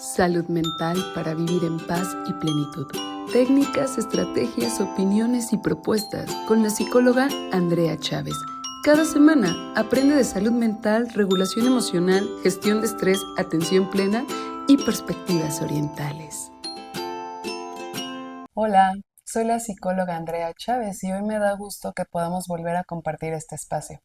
Salud mental para vivir en paz y plenitud. Técnicas, estrategias, opiniones y propuestas con la psicóloga Andrea Chávez. Cada semana aprende de salud mental, regulación emocional, gestión de estrés, atención plena y perspectivas orientales. Hola, soy la psicóloga Andrea Chávez y hoy me da gusto que podamos volver a compartir este espacio.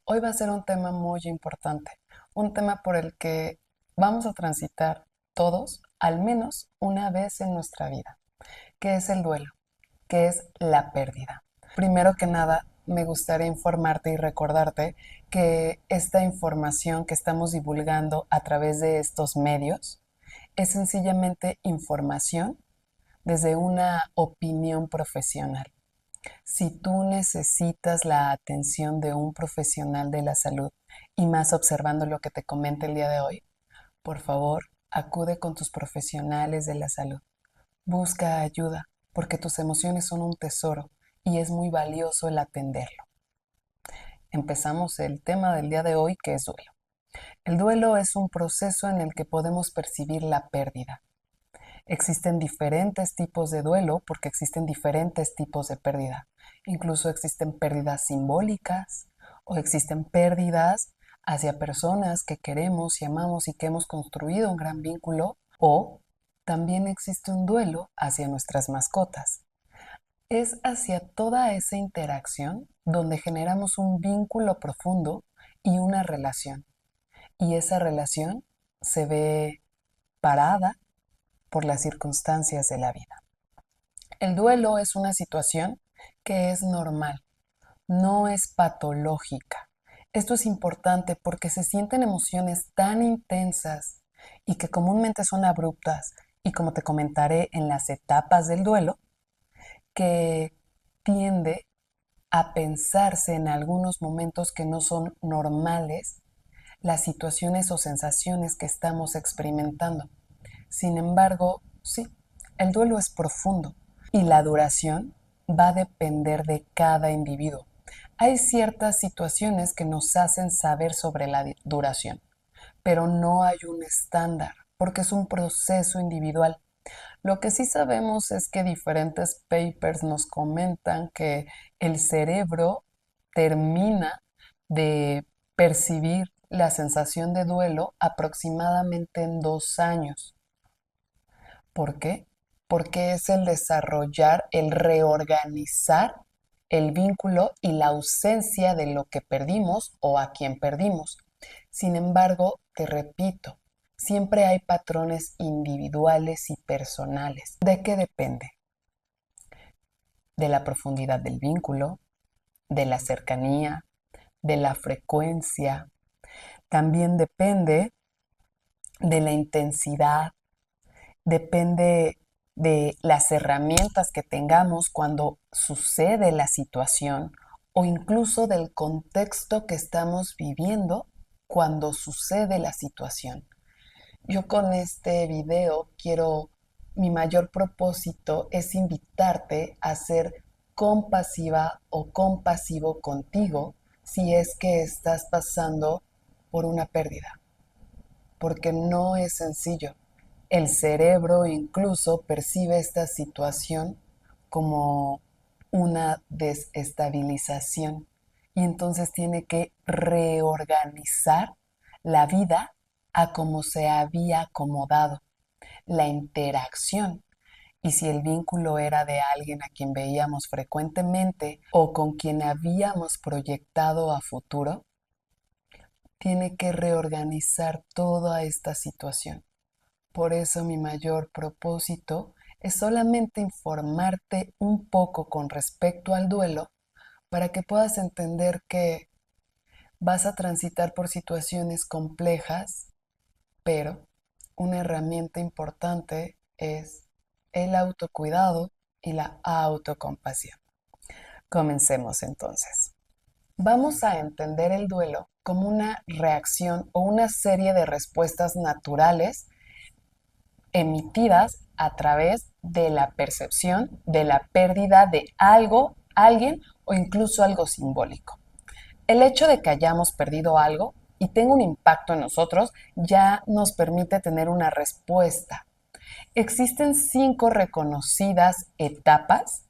Hoy va a ser un tema muy importante, un tema por el que vamos a transitar todos al menos una vez en nuestra vida, que es el duelo, que es la pérdida. Primero que nada, me gustaría informarte y recordarte que esta información que estamos divulgando a través de estos medios es sencillamente información desde una opinión profesional. Si tú necesitas la atención de un profesional de la salud y más observando lo que te comenté el día de hoy, por favor, acude con tus profesionales de la salud. Busca ayuda porque tus emociones son un tesoro y es muy valioso el atenderlo. Empezamos el tema del día de hoy, que es duelo. El duelo es un proceso en el que podemos percibir la pérdida. Existen diferentes tipos de duelo porque existen diferentes tipos de pérdida. Incluso existen pérdidas simbólicas o existen pérdidas hacia personas que queremos y amamos y que hemos construido un gran vínculo, o también existe un duelo hacia nuestras mascotas. Es hacia toda esa interacción donde generamos un vínculo profundo y una relación. Y esa relación se ve parada por las circunstancias de la vida. El duelo es una situación que es normal, no es patológica. Esto es importante porque se sienten emociones tan intensas y que comúnmente son abruptas, y como te comentaré en las etapas del duelo, que tiende a pensarse en algunos momentos que no son normales las situaciones o sensaciones que estamos experimentando. Sin embargo, sí, el duelo es profundo y la duración va a depender de cada individuo. Hay ciertas situaciones que nos hacen saber sobre la duración, pero no hay un estándar porque es un proceso individual. Lo que sí sabemos es que diferentes papers nos comentan que el cerebro termina de percibir la sensación de duelo aproximadamente en 2 años. ¿Por qué? Porque es el desarrollar, el reorganizar el vínculo y la ausencia de lo que perdimos o a quien perdimos. Sin embargo, te repito, siempre hay patrones individuales y personales. ¿De qué depende? De la profundidad del vínculo, de la cercanía, de la frecuencia. También depende de la intensidad, depende de las herramientas que tengamos cuando sucede la situación o incluso del contexto que estamos viviendo cuando sucede la situación. Yo con este video mi mayor propósito es invitarte a ser compasiva o compasivo contigo si es que estás pasando por una pérdida, porque no es sencillo. El cerebro incluso percibe esta situación como una desestabilización y entonces tiene que reorganizar la vida a como se había acomodado, la interacción. Y si el vínculo era de alguien a quien veíamos frecuentemente o con quien habíamos proyectado a futuro, tiene que reorganizar toda esta situación. Por eso mi mayor propósito es solamente informarte un poco con respecto al duelo para que puedas entender que vas a transitar por situaciones complejas, pero una herramienta importante es el autocuidado y la autocompasión. Comencemos entonces. Vamos a entender el duelo como una reacción o una serie de respuestas naturales emitidas a través de la percepción de la pérdida de algo, alguien o incluso algo simbólico. El hecho de que hayamos perdido algo y tenga un impacto en nosotros, ya nos permite tener una respuesta. Existen 5 reconocidas etapas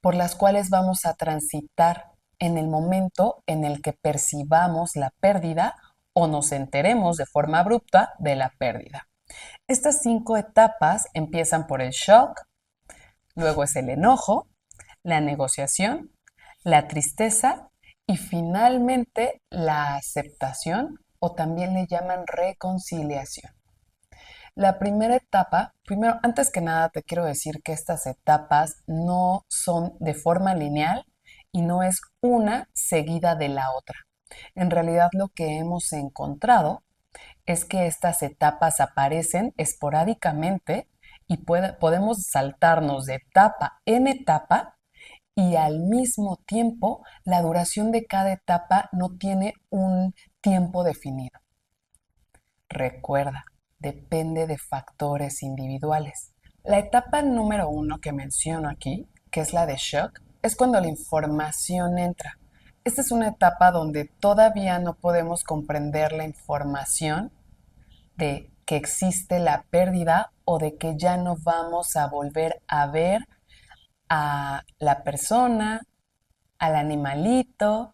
por las cuales vamos a transitar en el momento en el que percibamos la pérdida o nos enteremos de forma abrupta de la pérdida. Estas 5 etapas empiezan por el shock, luego es el enojo, la negociación, la tristeza y finalmente la aceptación o también le llaman reconciliación. La primera etapa, primero, antes que nada te quiero decir que estas etapas no son de forma lineal y no es una seguida de la otra. En realidad lo que hemos encontrado es que estas etapas aparecen esporádicamente y podemos saltarnos de etapa en etapa y al mismo tiempo la duración de cada etapa no tiene un tiempo definido. Recuerda, depende de factores individuales. La etapa número 1 que menciono aquí, que es la de shock, es cuando la información entra. Esta es una etapa donde todavía no podemos comprender la información de que existe la pérdida o de que ya no vamos a volver a ver a la persona, al animalito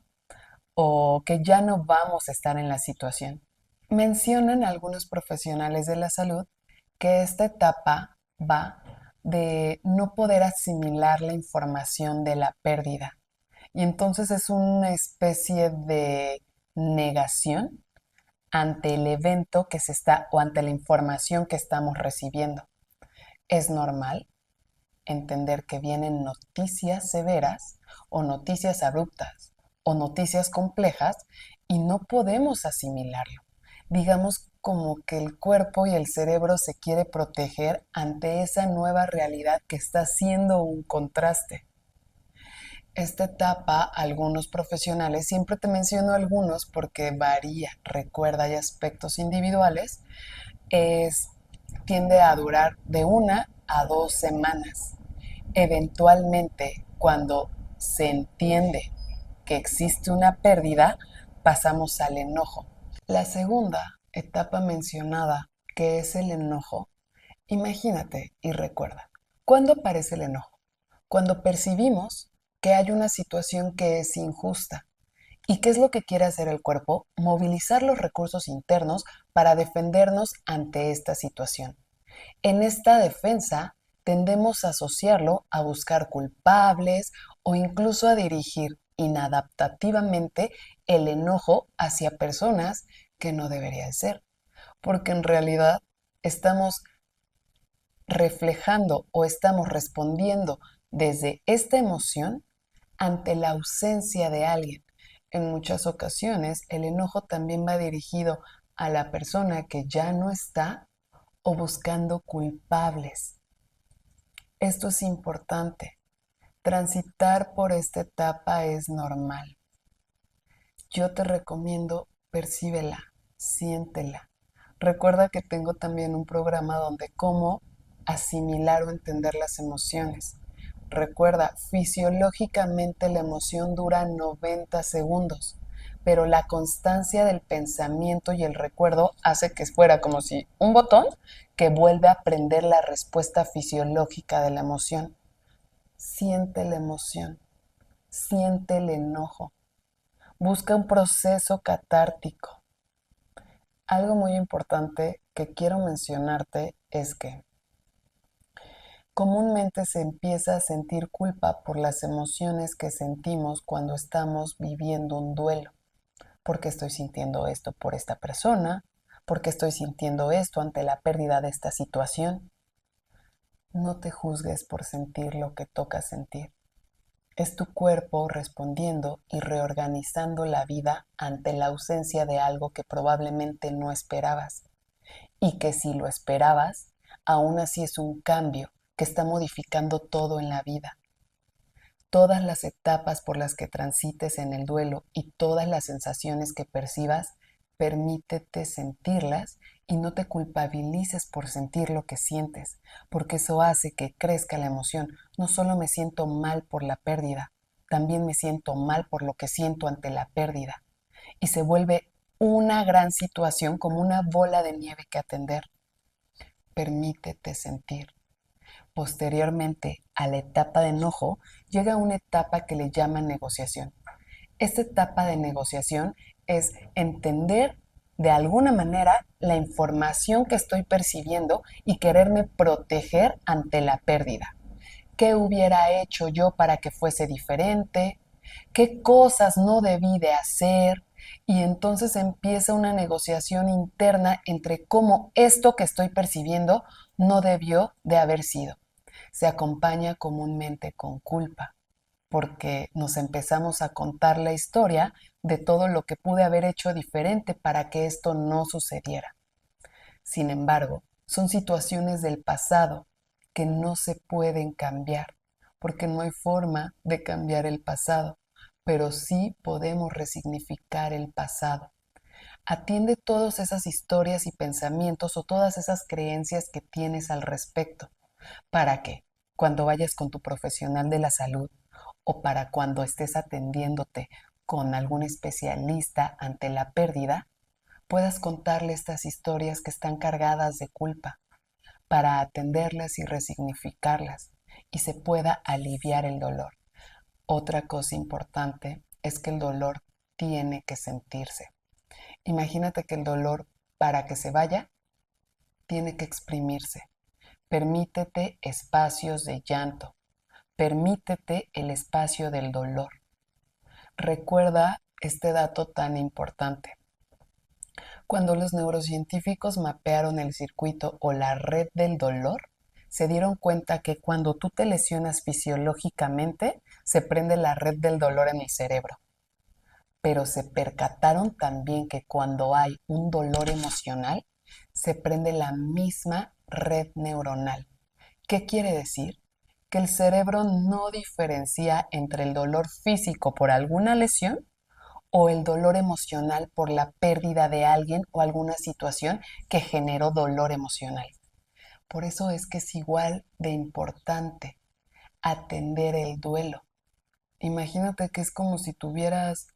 o que ya no vamos a estar en la situación. Mencionan algunos profesionales de la salud que esta etapa va de no poder asimilar la información de la pérdida. Y entonces es una especie de negación ante el evento que se está o ante la información que estamos recibiendo. Es normal entender que vienen noticias severas o noticias abruptas o noticias complejas y no podemos asimilarlo. Digamos como que el cuerpo y el cerebro se quiere proteger ante esa nueva realidad que está siendo un contraste. Esta etapa, algunos profesionales, siempre te menciono algunos porque varía, recuerda, hay aspectos individuales, es, tiende a durar de 1 a 2 semanas. Eventualmente, cuando se entiende que existe una pérdida, pasamos al enojo. La segunda etapa mencionada, que es el enojo, imagínate y recuerda, ¿cuándo aparece el enojo? Cuando percibimos que hay una situación que es injusta. ¿Y qué es lo que quiere hacer el cuerpo? Movilizar los recursos internos para defendernos ante esta situación. En esta defensa tendemos a asociarlo a buscar culpables o incluso a dirigir inadaptativamente el enojo hacia personas que no debería ser, porque en realidad estamos reflejando o estamos respondiendo desde esta emoción ante la ausencia de alguien. En muchas ocasiones el enojo también va dirigido a la persona que ya no está o buscando culpables. Esto es importante. Transitar por esta etapa es normal. Yo te recomiendo percíbela, siéntela. Recuerda que tengo también un programa donde cómo asimilar o entender las emociones. Recuerda, fisiológicamente la emoción dura 90 segundos, pero la constancia del pensamiento y el recuerdo hace que fuera como si un botón que vuelve a prender la respuesta fisiológica de la emoción. Siente la emoción, siente el enojo, busca un proceso catártico. Algo muy importante que quiero mencionarte es que comúnmente se empieza a sentir culpa por las emociones que sentimos cuando estamos viviendo un duelo. ¿Por qué estoy sintiendo esto por esta persona? ¿Por qué estoy sintiendo esto ante la pérdida de esta situación? No te juzgues por sentir lo que toca sentir. Es tu cuerpo respondiendo y reorganizando la vida ante la ausencia de algo que probablemente no esperabas. Y que si lo esperabas, aún así es un cambio que está modificando todo en la vida. Todas las etapas por las que transites en el duelo y todas las sensaciones que percibas, permítete sentirlas y no te culpabilices por sentir lo que sientes, porque eso hace que crezca la emoción. No solo me siento mal por la pérdida, también me siento mal por lo que siento ante la pérdida. Y se vuelve una gran situación como una bola de nieve que atender. Permítete sentir. Posteriormente a la etapa de enojo, llega una etapa que le llaman negociación. Esta etapa de negociación es entender de alguna manera la información que estoy percibiendo y quererme proteger ante la pérdida. ¿Qué hubiera hecho yo para que fuese diferente? ¿Qué cosas no debí de hacer? Y entonces empieza una negociación interna entre cómo esto que estoy percibiendo no debió de haber sido. Se acompaña comúnmente con culpa, porque nos empezamos a contar la historia de todo lo que pude haber hecho diferente para que esto no sucediera. Sin embargo, son situaciones del pasado que no se pueden cambiar, porque no hay forma de cambiar el pasado, pero sí podemos resignificar el pasado. Atiende todas esas historias y pensamientos o todas esas creencias que tienes al respecto, para que cuando vayas con tu profesional de la salud o para cuando estés atendiéndote con algún especialista ante la pérdida, puedas contarle estas historias que están cargadas de culpa para atenderlas y resignificarlas y se pueda aliviar el dolor. Otra cosa importante es que el dolor tiene que sentirse. Imagínate que el dolor, para que se vaya, tiene que exprimirse. Permítete espacios de llanto. Permítete el espacio del dolor. Recuerda este dato tan importante. Cuando los neurocientíficos mapearon el circuito o la red del dolor, se dieron cuenta que cuando tú te lesionas fisiológicamente, se prende la red del dolor en el cerebro. Pero se percataron también que cuando hay un dolor emocional, se prende la misma red neuronal. ¿Qué quiere decir? Que el cerebro no diferencia entre el dolor físico por alguna lesión o el dolor emocional por la pérdida de alguien o alguna situación que generó dolor emocional. Por eso es que es igual de importante atender el duelo. Imagínate que es como si tuvieras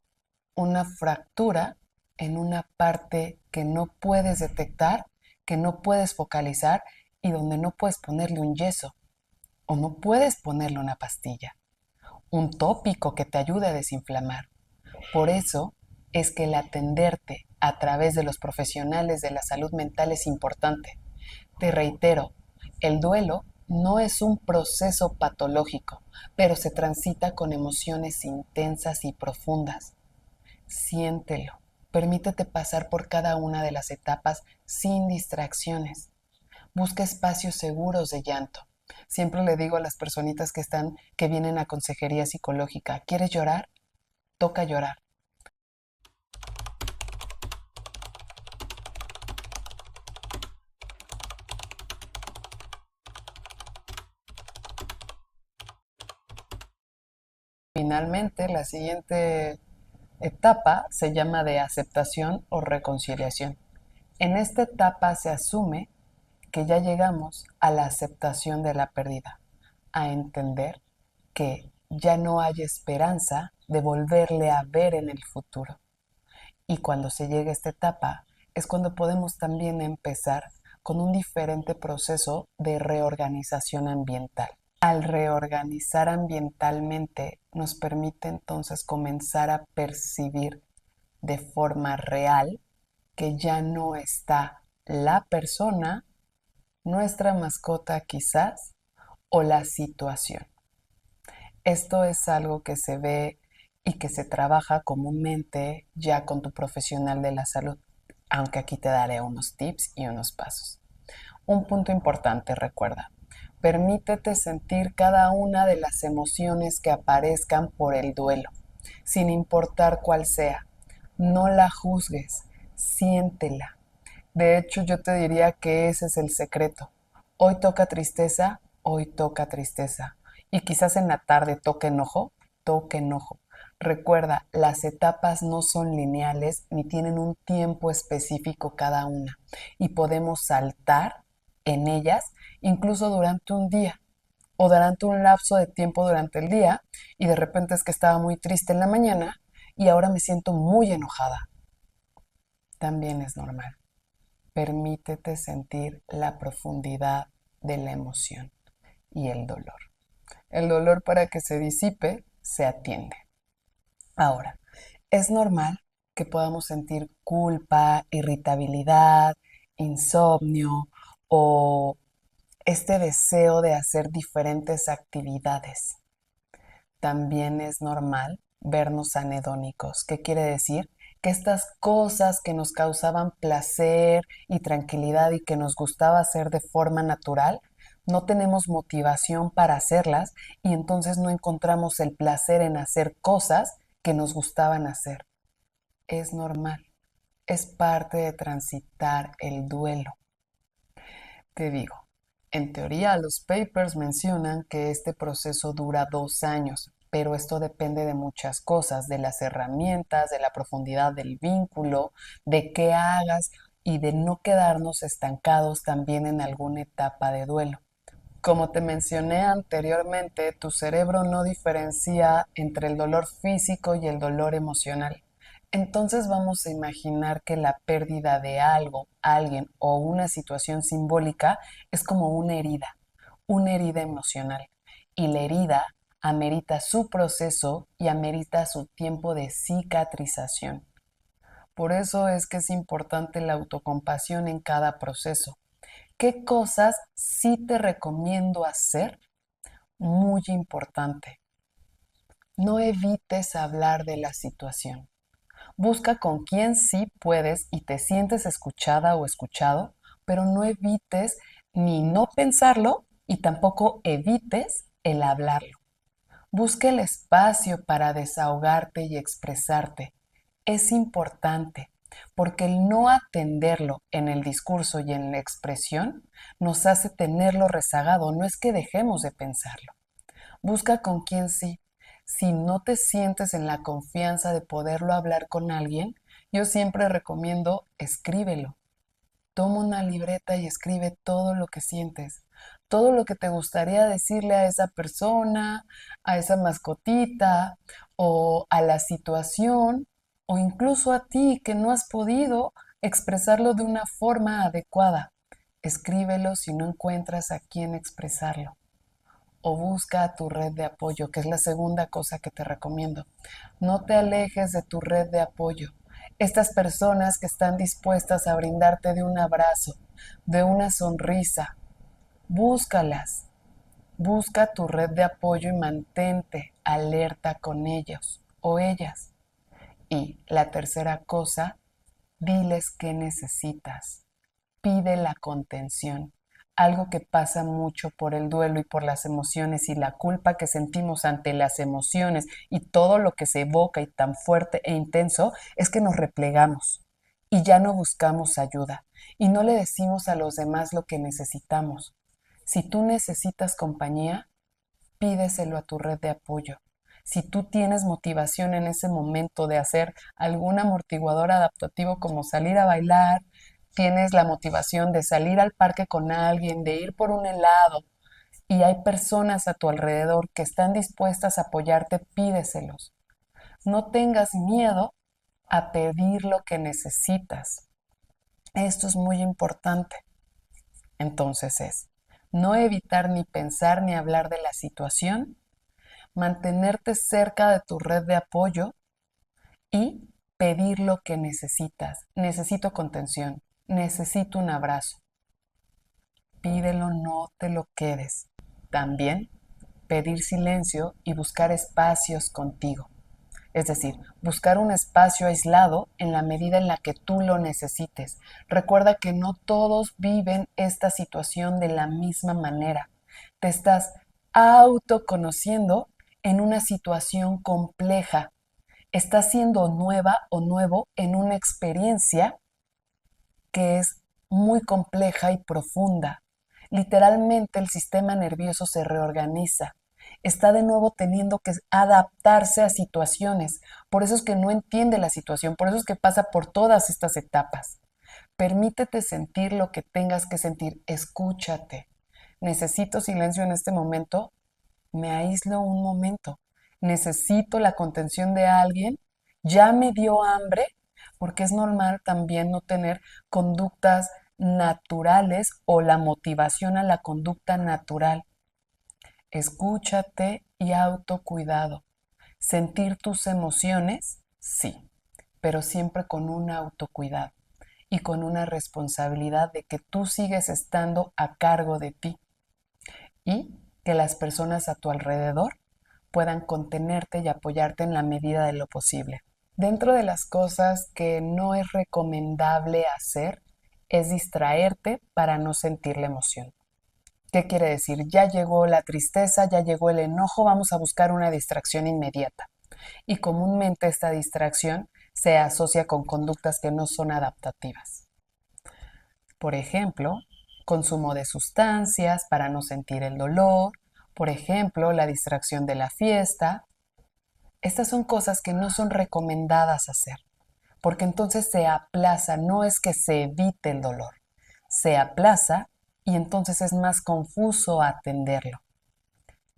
una fractura en una parte que no puedes detectar, que no puedes focalizar y donde no puedes ponerle un yeso o no puedes ponerle una pastilla, un tópico que te ayude a desinflamar. Por eso es que el atenderte a través de los profesionales de la salud mental es importante. Te reitero, el duelo no es un proceso patológico, pero se transita con emociones intensas y profundas. Siéntelo. Permítete pasar por cada una de las etapas sin distracciones. Busca espacios seguros de llanto. Siempre le digo a las personitas que vienen a consejería psicológica, ¿quieres llorar? Toca llorar. Finalmente, la siguiente etapa se llama de aceptación o reconciliación. En esta etapa se asume que ya llegamos a la aceptación de la pérdida, a entender que ya no hay esperanza de volverle a ver en el futuro. Y cuando se llega a esta etapa es cuando podemos también empezar con un diferente proceso de reorganización ambiental. Al reorganizar ambientalmente nos permite entonces comenzar a percibir de forma real que ya no está la persona, nuestra mascota quizás, o la situación. Esto es algo que se ve y que se trabaja comúnmente ya con tu profesional de la salud, aunque aquí te daré unos tips y unos pasos. Un punto importante, recuerda, permítete sentir cada una de las emociones que aparezcan por el duelo, sin importar cuál sea. No la juzgues, siéntela. De hecho, yo te diría que ese es el secreto. Hoy toca tristeza, hoy toca tristeza. Y quizás en la tarde toque enojo, toque enojo. Recuerda, las etapas no son lineales ni tienen un tiempo específico cada una. Y podemos saltar en ellas incluso durante un día o durante un lapso de tiempo durante el día y de repente es que estaba muy triste en la mañana y ahora me siento muy enojada. también es normal. Permítete sentir la profundidad de la emoción y el dolor. El dolor, para que se disipe, se atiende. Ahora, es normal que podamos sentir culpa, irritabilidad, insomnio o este deseo de hacer diferentes actividades. También es normal vernos anhedónicos. ¿Qué quiere decir? Que estas cosas que nos causaban placer y tranquilidad y que nos gustaba hacer de forma natural, no tenemos motivación para hacerlas y entonces no encontramos el placer en hacer cosas que nos gustaban hacer. Es normal, es parte de transitar el duelo. Te digo, en teoría los papers mencionan que este proceso dura 2 años, pero esto depende de muchas cosas, de las herramientas, de la profundidad del vínculo, de qué hagas y de no quedarnos estancados también en alguna etapa de duelo. Como te mencioné anteriormente, tu cerebro no diferencia entre el dolor físico y el dolor emocional. Entonces vamos a imaginar que la pérdida de algo, alguien o una situación simbólica es como una herida emocional. Y la herida amerita su proceso y amerita su tiempo de cicatrización. Por eso es que es importante la autocompasión en cada proceso. ¿Qué cosas sí te recomiendo hacer? Muy importante. No evites hablar de la situación. Busca con quién sí puedes y te sientes escuchada o escuchado, pero no evites ni no pensarlo y tampoco evites el hablarlo. Busca el espacio para desahogarte y expresarte. Es importante porque el no atenderlo en el discurso y en la expresión nos hace tenerlo rezagado, no es que dejemos de pensarlo. Busca con quién sí. Si no te sientes en la confianza de poderlo hablar con alguien, yo siempre recomiendo escríbelo. Toma una libreta y escribe todo lo que sientes, todo lo que te gustaría decirle a esa persona, a esa mascotita o a la situación o incluso a ti que no has podido expresarlo de una forma adecuada. Escríbelo si no encuentras a quién expresarlo o busca a tu red de apoyo, que es la segunda cosa que te recomiendo. No te alejes de tu red de apoyo. Estas personas que están dispuestas a brindarte de un abrazo, de una sonrisa, búscalas. Busca tu red de apoyo y mantente alerta con ellos o ellas. Y la tercera cosa, diles qué necesitas. Pide la contención, algo que pasa mucho por el duelo y por las emociones y la culpa que sentimos ante las emociones y todo lo que se evoca y tan fuerte e intenso es que nos replegamos y ya no buscamos ayuda y no le decimos a los demás lo que necesitamos. Si tú necesitas compañía, pídeselo a tu red de apoyo. Si tú tienes motivación en ese momento de hacer algún amortiguador adaptativo como salir a bailar, tienes la motivación de salir al parque con alguien, de ir por un helado y hay personas a tu alrededor que están dispuestas a apoyarte, pídeselos. No tengas miedo a pedir lo que necesitas. Esto es muy importante. Entonces es no evitar ni pensar ni hablar de la situación, mantenerte cerca de tu red de apoyo y pedir lo que necesitas. Necesito contención, necesito un abrazo. Pídelo, no te lo quedes. También pedir silencio y buscar espacios contigo. Es decir, buscar un espacio aislado en la medida en la que tú lo necesites. Recuerda que no todos viven esta situación de la misma manera. Te estás autoconociendo en una situación compleja. Estás siendo nueva o nuevo en una experiencia que es muy compleja y profunda. Literalmente el sistema nervioso se reorganiza. Está de nuevo teniendo que adaptarse a situaciones. Por eso es que no entiende la situación, por eso es que pasa por todas estas etapas. Permítete sentir lo que tengas que sentir. Escúchate. Necesito silencio en este momento. Me aíslo un momento. Necesito la contención de alguien. Ya me dio hambre. porque es normal también no tener conductas naturales o la motivación a la conducta natural. Escúchate y autocuidado. Sentir tus emociones, sí, pero siempre con un autocuidado y con una responsabilidad de que tú sigues estando a cargo de ti y que las personas a tu alrededor puedan contenerte y apoyarte en la medida de lo posible. Dentro de las cosas que no es recomendable hacer es distraerte para no sentir la emoción. ¿Qué quiere decir? Ya llegó la tristeza, ya llegó el enojo, vamos a buscar una distracción inmediata. Y comúnmente esta distracción se asocia con conductas que no son adaptativas. Por ejemplo, consumo de sustancias para no sentir el dolor, por ejemplo, la distracción de la fiesta. Estas son cosas que no son recomendadas hacer, porque entonces se aplaza, no es que se evite el dolor, se aplaza y entonces es más confuso atenderlo.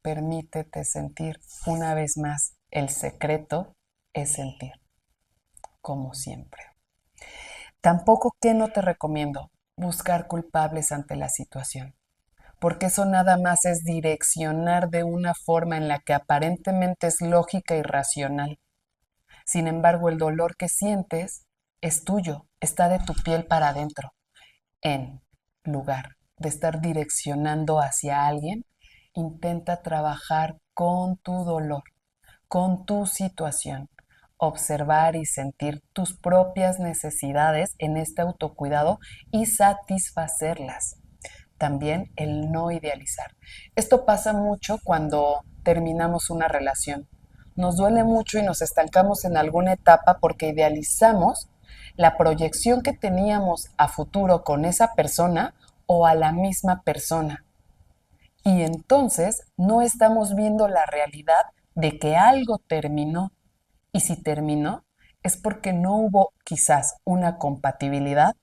Permítete sentir una vez más. El secreto es sentir, como siempre. Tampoco que no te recomiendo buscar culpables ante la situación, porque eso nada más es direccionar de una forma en la que aparentemente es lógica y racional. Sin embargo, el dolor que sientes es tuyo, está de tu piel para adentro. En lugar de estar direccionando hacia alguien, intenta trabajar con tu dolor, con tu situación, observar y sentir tus propias necesidades en este autocuidado y satisfacerlas. También el no idealizar. Esto pasa mucho cuando terminamos una relación. Nos duele mucho y nos estancamos en alguna etapa porque idealizamos la proyección que teníamos a futuro con esa persona o a la misma persona. Y entonces no estamos viendo la realidad de que algo terminó. Y si terminó, es porque no hubo quizás una compatibilidad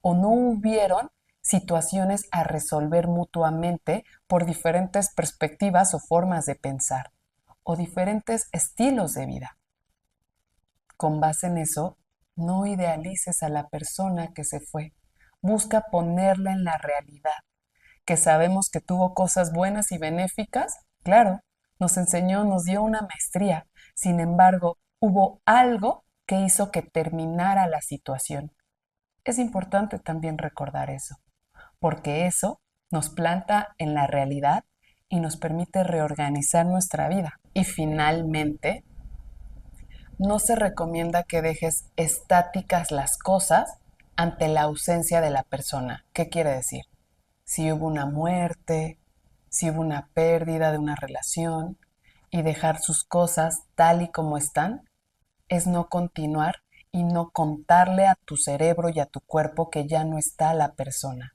o no hubieron situaciones a resolver mutuamente por diferentes perspectivas o formas de pensar o diferentes estilos de vida. Con base en eso, no idealices a la persona que se fue. Busca ponerla en la realidad, que sabemos que tuvo cosas buenas y benéficas, claro, nos enseñó, nos dio una maestría. Sin embargo, hubo algo que hizo que terminara la situación. Es importante también recordar eso, porque eso nos planta en la realidad y nos permite reorganizar nuestra vida. Y finalmente, no se recomienda que dejes estáticas las cosas ante la ausencia de la persona. ¿Qué quiere decir? Si hubo una muerte, si hubo una pérdida de una relación, y dejar sus cosas tal y como están, es no continuar y no contarle a tu cerebro y a tu cuerpo que ya no está la persona.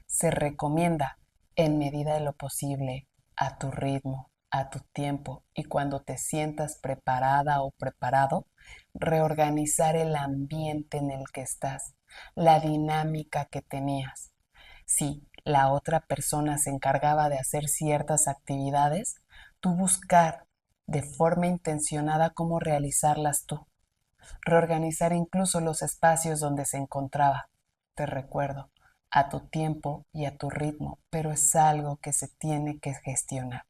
Se recomienda, en medida de lo posible, a tu ritmo, a tu tiempo y cuando te sientas preparada o preparado, reorganizar el ambiente en el que estás, la dinámica que tenías. Si la otra persona se encargaba de hacer ciertas actividades, tú buscar de forma intencionada cómo realizarlas tú. Reorganizar incluso los espacios donde se encontraba. Te recuerdo, a tu tiempo y a tu ritmo, pero es algo que se tiene que gestionar.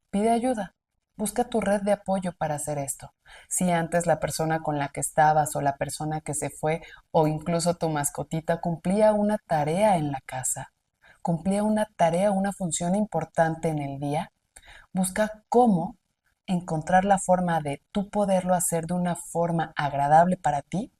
Pide ayuda. Busca tu red de apoyo para hacer esto. Si antes la persona con la que estabas o la persona que se fue o incluso tu mascotita cumplía una tarea en la casa, cumplía una tarea, una función importante en el día, busca cómo encontrar la forma de tú poderlo hacer de una forma agradable para ti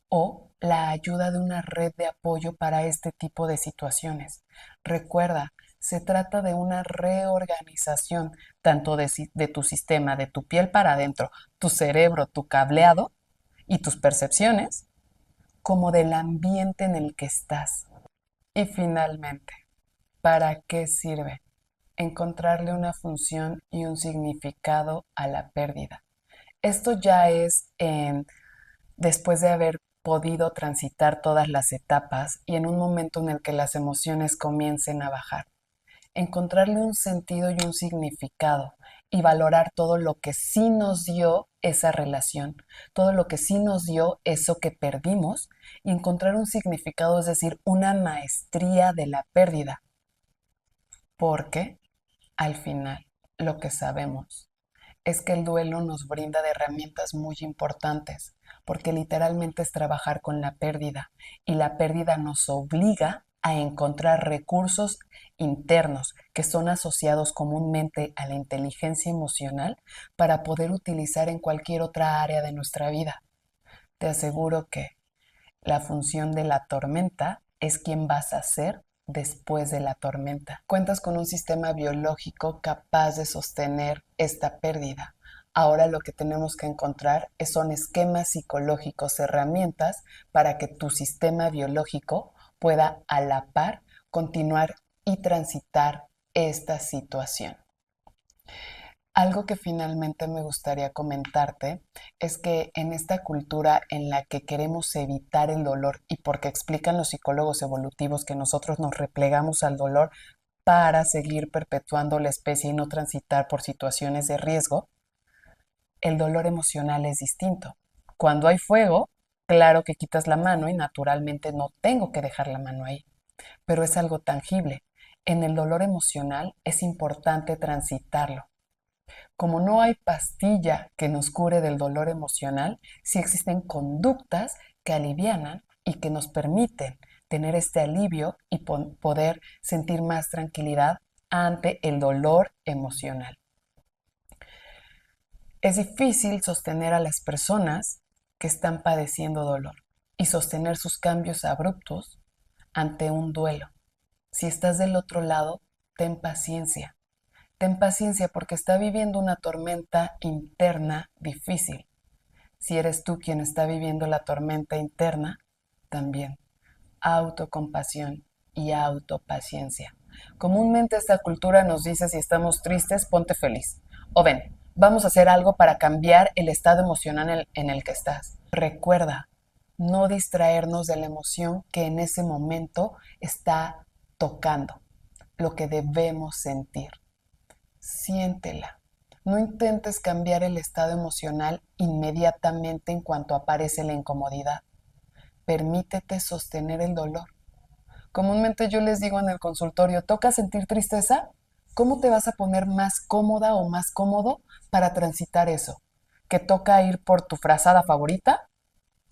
o la ayuda de una red de apoyo para este tipo de situaciones. Recuerda, se trata de una reorganización tanto de tu sistema, de tu piel para adentro, tu cerebro, tu cableado y tus percepciones, como del ambiente en el que estás. Y finalmente, ¿para qué sirve? Encontrarle una función y un significado a la pérdida. Esto ya es después de haber podido transitar todas las etapas y en un momento en el que las emociones comiencen a bajar. Encontrarle un sentido y un significado y valorar todo lo que sí nos dio esa relación, todo lo que sí nos dio eso que perdimos y encontrar un significado, es decir, una maestría de la pérdida, porque al final lo que sabemos es que el duelo nos brinda de herramientas muy importantes, porque literalmente es trabajar con la pérdida y la pérdida nos obliga a encontrar recursos internos que son asociados comúnmente a la inteligencia emocional para poder utilizar en cualquier otra área de nuestra vida. Te aseguro que la función de la tormenta es quién vas a ser después de la tormenta. Cuentas con un sistema biológico capaz de sostener esta pérdida. Ahora lo que tenemos que encontrar son esquemas psicológicos, herramientas para que tu sistema biológico pueda a la par continuar y transitar esta situación. Algo que finalmente me gustaría comentarte es que en esta cultura en la que queremos evitar el dolor y porque explican los psicólogos evolutivos que nosotros nos replegamos al dolor para seguir perpetuando la especie y no transitar por situaciones de riesgo, el dolor emocional es distinto. Cuando hay fuego, claro que quitas la mano y naturalmente no tengo que dejar la mano ahí, pero es algo tangible. En el dolor emocional es importante transitarlo. Como no hay pastilla que nos cure del dolor emocional, sí existen conductas que alivianan y que nos permiten tener este alivio y poder sentir más tranquilidad ante el dolor emocional. Es difícil sostener a las personas que están padeciendo dolor y sostener sus cambios abruptos ante un duelo. Si estás del otro lado, ten paciencia. Ten paciencia porque está viviendo una tormenta interna difícil. Si eres tú quien está viviendo la tormenta interna, también autocompasión y autopaciencia. Comúnmente esta cultura nos dice si estamos tristes, ponte feliz. O ven, vamos a hacer algo para cambiar el estado emocional en el que estás. Recuerda, no distraernos de la emoción que en ese momento está tocando, lo que debemos sentir. Siéntela. No intentes cambiar el estado emocional inmediatamente en cuanto aparece la incomodidad. Permítete sostener el dolor. Comúnmente yo les digo en el consultorio, ¿toca sentir tristeza? ¿Cómo te vas a poner más cómoda o más cómodo para transitar eso? ¿Que toca ir por tu frazada favorita?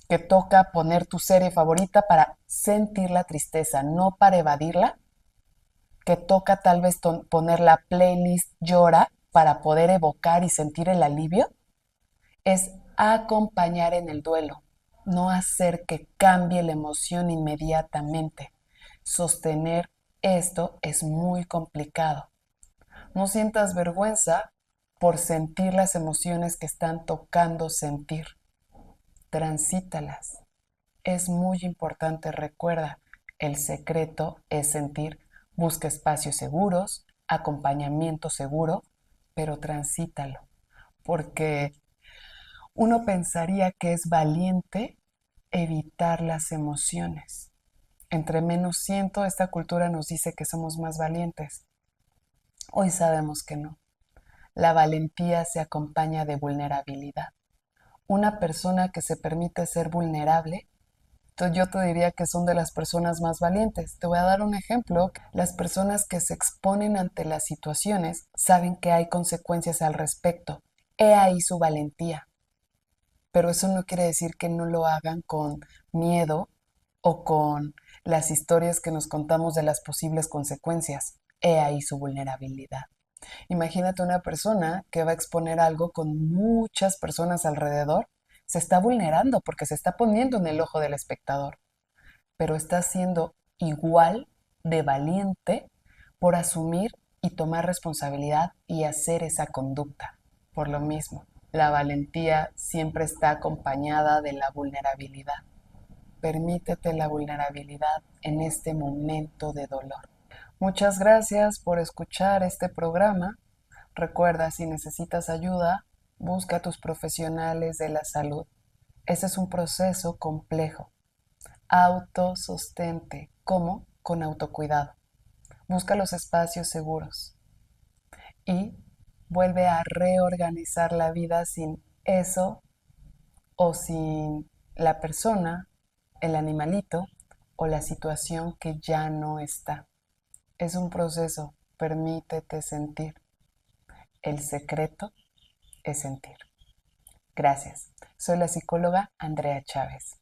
¿Que toca poner tu serie favorita para sentir la tristeza, no para evadirla? ¿Que toca tal vez poner la playlist llora para poder evocar y sentir el alivio? Es acompañar en el duelo, no hacer que cambie la emoción inmediatamente. Sostener esto es muy complicado. No sientas vergüenza por sentir las emociones que están tocando sentir. Transítalas. Es muy importante, recuerda, el secreto es sentir. Busca espacios seguros, acompañamiento seguro, pero transítalo. Porque uno pensaría que es valiente evitar las emociones. Entre menos siento, esta cultura nos dice que somos más valientes. Hoy sabemos que no. La valentía se acompaña de vulnerabilidad. Una persona que se permite ser vulnerable, yo te diría que son de las personas más valientes. Te voy a dar un ejemplo. Las personas que se exponen ante las situaciones saben que hay consecuencias al respecto. He ahí su valentía. Pero eso no quiere decir que no lo hagan con miedo o con las historias que nos contamos de las posibles consecuencias. He ahí su vulnerabilidad. Imagínate una persona que va a exponer algo con muchas personas alrededor, se está vulnerando porque se está poniendo en el ojo del espectador, pero está siendo igual de valiente por asumir y tomar responsabilidad y hacer esa conducta. Por lo mismo, la valentía siempre está acompañada de la vulnerabilidad. Permítete la vulnerabilidad en este momento de dolor. Muchas gracias por escuchar este programa. Recuerda, si necesitas ayuda, busca a tus profesionales de la salud. Este es un proceso complejo. Autosostente. ¿Cómo? Con autocuidado. Busca los espacios seguros y vuelve a reorganizar la vida sin eso o sin la persona, el animalito o la situación que ya no está. Es un proceso, permítete sentir. El secreto es sentir. Gracias. Soy la psicóloga Andrea Chávez.